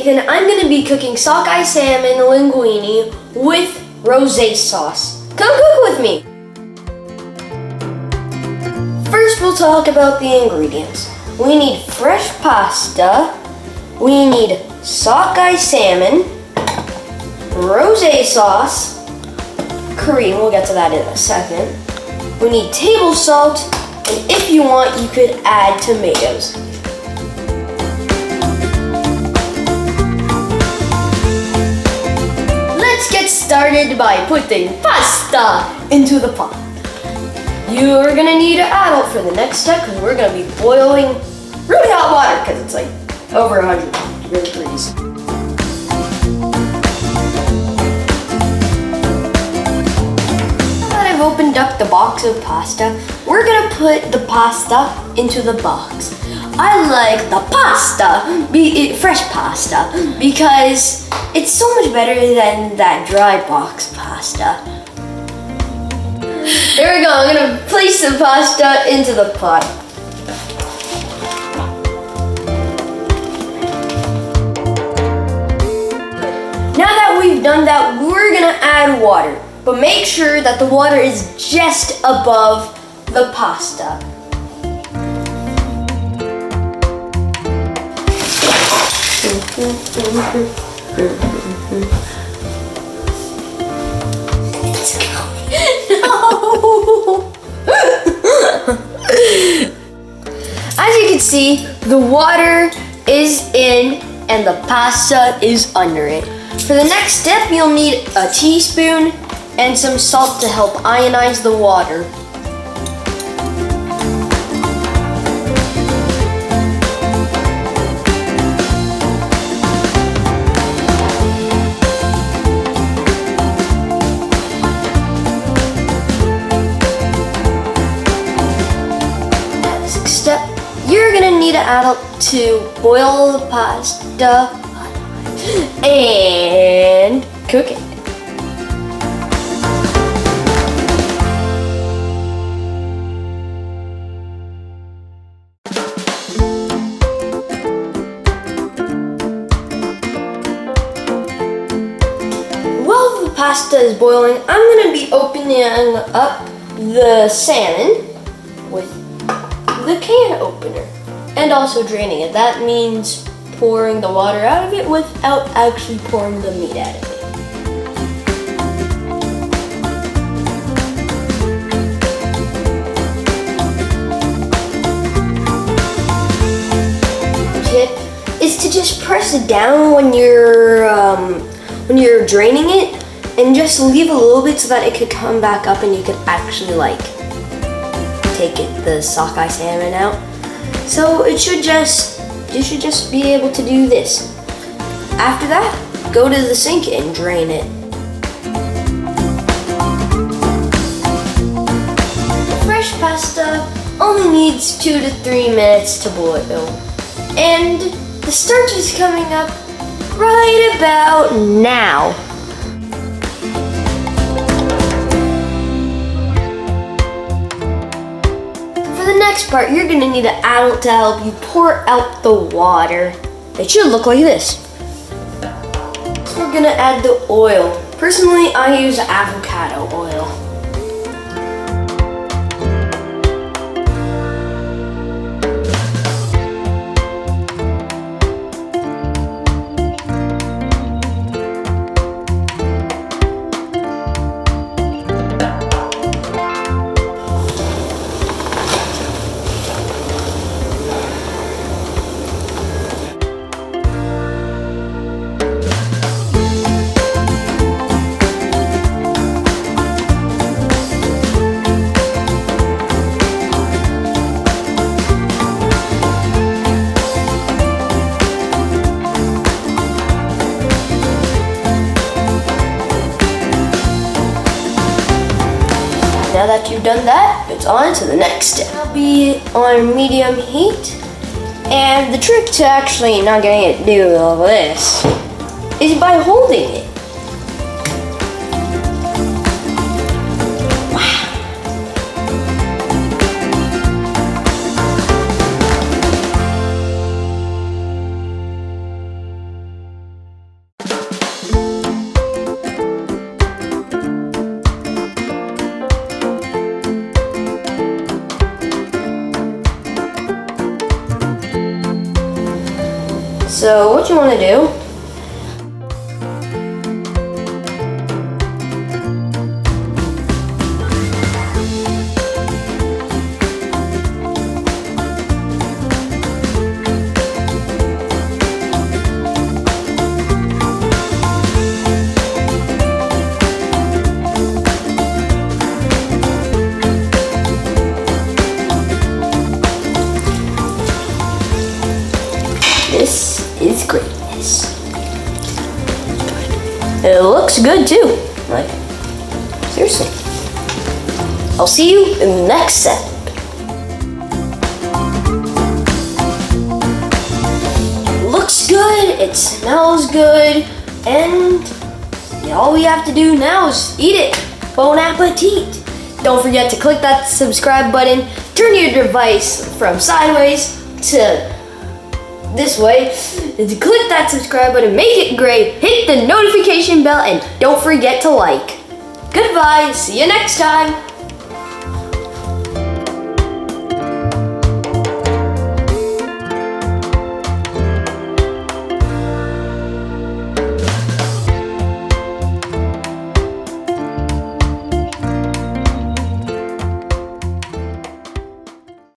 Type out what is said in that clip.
and I'm going to be cooking sockeye salmon linguine with rosé sauce. Come cook with me! First, we'll talk about the ingredients. We need fresh pasta, we need sockeye salmon, rosé sauce, cream, we'll get to that in a second. We need table salt, and if you want, you could add tomatoes. Let's get started by putting pasta into the pot. You're gonna need an adult for the next step because we're gonna be boiling really hot water because it's like over 100 degrees. Now that I've opened up the box of pasta, we're gonna put the pasta into the box. I like the pasta, fresh pasta, because it's so much better than that dry box pasta. There we go, I'm gonna place the pasta into the pot. Now that we've done that, we're gonna add water. But make sure that the water is just above the pasta. No! As you can see, the water is in and the pasta is under it. For the next step, you'll need a teaspoon and some salt to help ionize the water. Step, you're gonna need an adult to boil the pasta and cook it. While the pasta is boiling, I'm gonna be opening up the salmon with the can opener and also draining it. That means pouring the water out of it without actually pouring the meat out of it. Tip is to just press it down when you're draining it and just leave a little bit so that it could come back up and you could actually the sockeye salmon out. So you should just be able to do this. After that, go to the sink and drain it. Fresh pasta only needs 2 to 3 minutes to boil. And the starch is coming up right about now. The next part, you're gonna need an adult to help you pour out the water. It should look like this. We're gonna add the oil. Personally, I use avocado oil. Now that you've done that, it's on to the next step. I'll be on medium heat. And the trick to actually not getting it to do all this is by holding it. So what you want to do, this is greatness. It looks good too. Like, seriously. I'll see you in the next set. It looks good, it smells good, and all we have to do now is eat it. Bon appetit. Don't forget to click that subscribe button, turn your device from sideways to this way, and to click that subscribe button, make it gray, hit the notification bell, and don't forget to like. Goodbye, see you next time.